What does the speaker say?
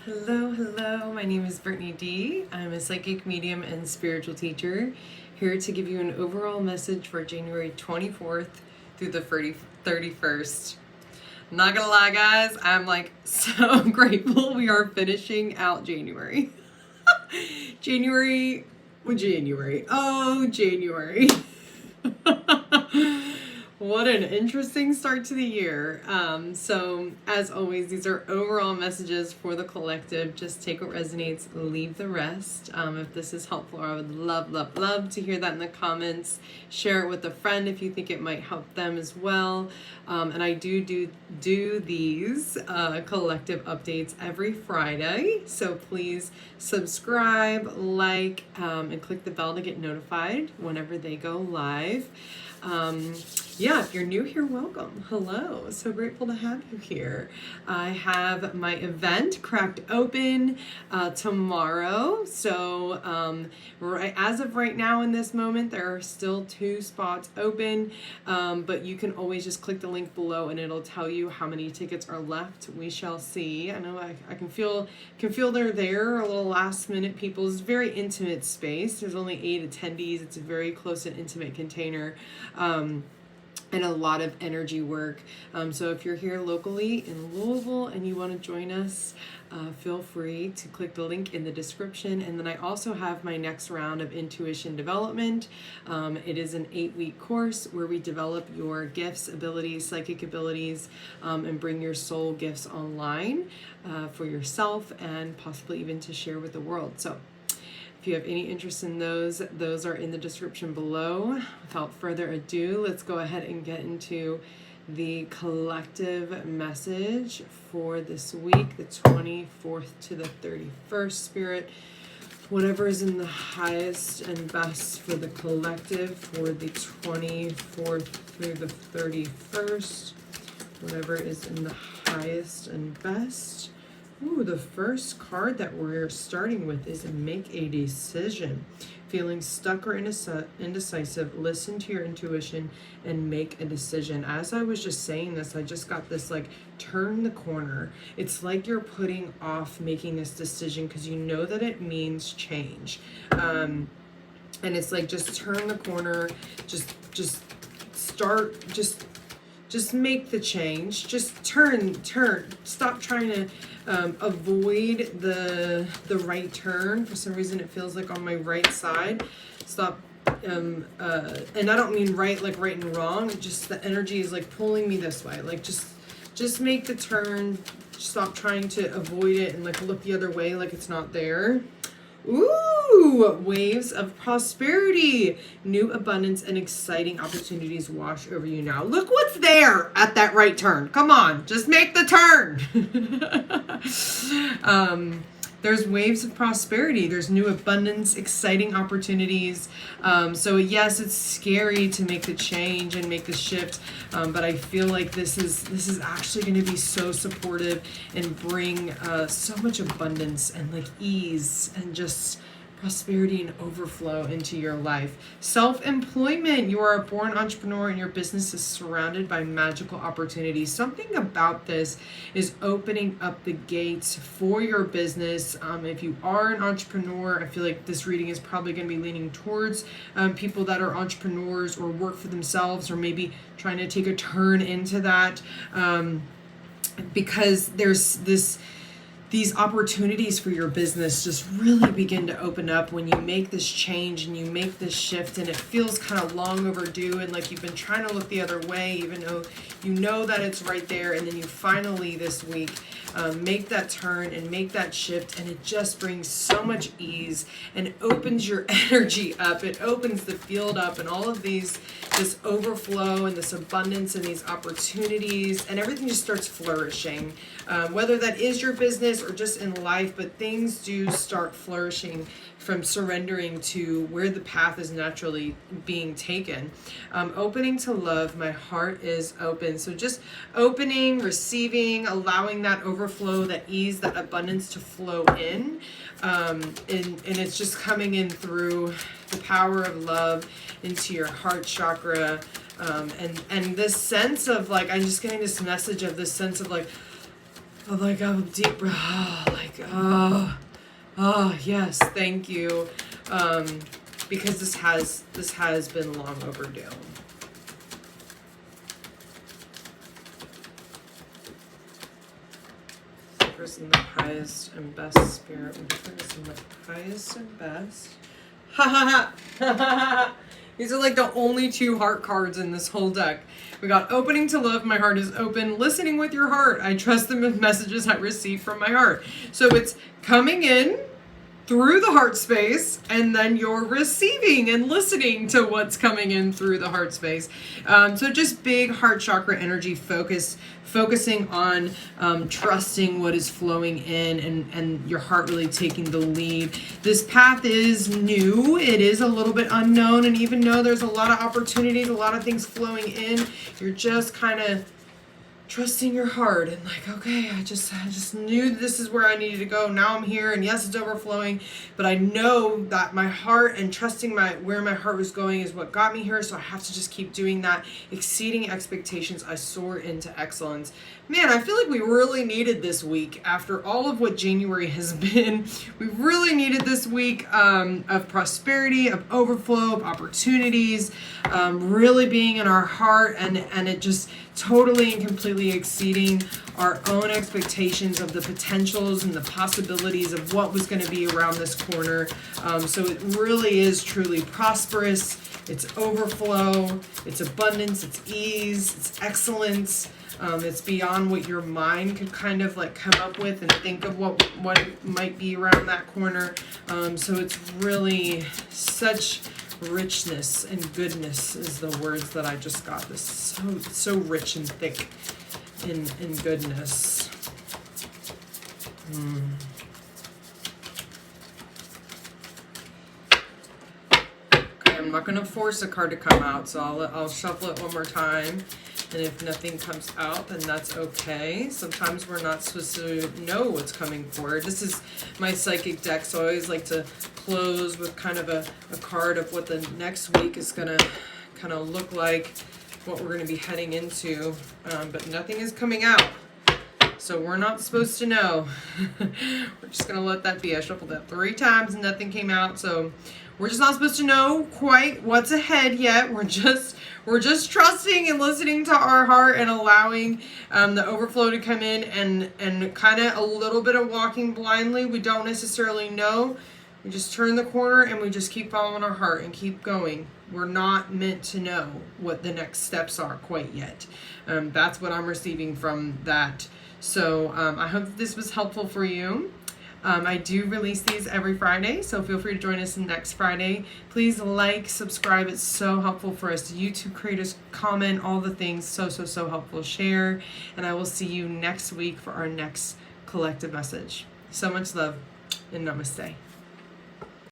Hello, my name is Brittany D. I'm a psychic medium and spiritual teacher here to give you an overall message for January 24th through the 31st. I'm not gonna lie, guys, I'm like so grateful we are finishing out January. January. Oh, January. What an interesting start to the year. So, as always, these are overall messages for the collective. Just take what resonates, leave the rest. If this is helpful, I would love to hear that in the comments. Share it with a friend if you think it might help them as well. And I do these collective updates every Friday. So please subscribe, like, and click the bell to get notified whenever they go live. Yeah, if you're new here, welcome. Hello. So grateful to have you here. I have my event cracked open tomorrow. So as of right now in this moment, there are still 2 spots open, but you can always just click the link below and it'll tell you how many tickets are left. We shall see. I know I can feel they're there, a little last minute people. It's a very intimate space. There's only 8 attendees. It's a very close and intimate container. And a lot of energy work. So if you're here locally in Louisville and you want to join us, feel free to click the link in the description. And then I also have my next round of intuition development. It is an 8-week course where we develop your gifts, abilities, psychic abilities, and bring your soul gifts online for yourself and possibly even to share with the world. So if you have any interest in those are in the description below. Without further ado, let's go ahead and get into the collective message for this week, the 24th to the 31st, Spirit. Whatever is in the highest and best for the collective for the 24th through the 31st. Whatever is in the highest and best. Ooh, the first card that we're starting with is make a decision. Feeling stuck or indecisive, listen to your intuition and make a decision. As I was just saying this, I just got this like turn the corner. It's like you're putting off making this decision because you know that it means change. And it's like just turn the corner, just start, just make the change. Just turn. Stop trying to avoid the right turn. For some reason, it feels like on my right side. Stop. And I don't mean right like right and wrong. Just the energy is like pulling me this way. Like just make the turn. Stop trying to avoid it and like look the other way like it's not there. Ooh, waves of prosperity, new abundance and exciting opportunities wash over you now. Look what's there at that right turn. Come on, just make the turn. There's waves of prosperity. There's new abundance, exciting opportunities. So yes, it's scary to make the change and make the shift, but I feel like this is actually going to be so supportive and bring so much abundance and like ease and just prosperity and overflow into your life. Self-employment. You are a born entrepreneur and your business is surrounded by magical opportunities. Something about this is opening up the gates for your business. If you are an entrepreneur, I feel like this reading is probably going to be leaning towards people that are entrepreneurs or work for themselves or maybe trying to take a turn into that, because there's these opportunities for your business just really begin to open up when you make this change and you make this shift, and it feels kind of long overdue and like you've been trying to look the other way even though you know that it's right there, and then you finally this week make that turn and make that shift, and it just brings so much ease and opens your energy up. It opens the field up, and all of this overflow and this abundance and these opportunities, and everything just starts flourishing. Whether that is your business or just in life, but things do start flourishing from surrendering to where the path is naturally being taken. Opening to love, my heart is open. So just opening, receiving, allowing that overflow, that ease, that abundance to flow in. And it's just coming in through the power of love into your heart chakra. And this sense of like, I'm just getting this message of this sense of like, of like a deep breath, yes, thank you, because this has been long overdue. In the highest and best spirit. In the highest and best. Ha ha ha. These are like the only 2 heart cards in this whole deck. We got opening to love, my heart is open. Listening with your heart, I trust the messages I receive from my heart. So it's coming in through the heart space, and then you're receiving and listening to what's coming in through the heart space. So just big heart chakra energy focusing on trusting what is flowing in, and your heart really taking the lead. This path is new. It is a little bit unknown, and even though there's a lot of opportunities, a lot of things flowing in, you're just kind of trusting your heart and like, okay, I just knew this is where I needed to go. Now I'm here, and yes, it's overflowing, but I know that my heart and trusting where my heart was going is what got me here. So I have to just keep doing that. Exceeding expectations, I soar into excellence. Man, I feel like we really needed this week after all of what January has been. We really needed this week of prosperity, of overflow, of opportunities, really being in our heart, and it just totally and completely exceeding our own expectations of the potentials and the possibilities of what was going to be around this corner. So it really is truly prosperous. It's overflow, it's abundance, it's ease, it's excellence. It's beyond what your mind could kind of like come up with and think of what might be around that corner. So it's really such richness and goodness is the words that I just got. This so rich and thick in goodness. Okay, I'm not going to force a card to come out, so I'll shuffle it one more time. And if nothing comes out, then that's okay. Sometimes we're not supposed to know what's coming forward. This is my psychic deck, so I always like to close with kind of a card of what the next week is going to kind of look like, what we're going to be heading into. But nothing is coming out, so we're not supposed to know. We're just going to let that be. I shuffled that 3 times and nothing came out, so we're just not supposed to know quite what's ahead yet. We're just trusting and listening to our heart and allowing the overflow to come in, and kind of a little bit of walking blindly. We don't necessarily know. We just turn the corner and we just keep following our heart and keep going. We're not meant to know what the next steps are quite yet. That's what I'm receiving from that. So I hope this was helpful for you. I do release these every Friday, so feel free to join us next Friday. Please like, subscribe. It's so helpful for us. YouTube creators, comment, all the things. So helpful. Share. And I will see you next week for our next collective message. So much love and namaste.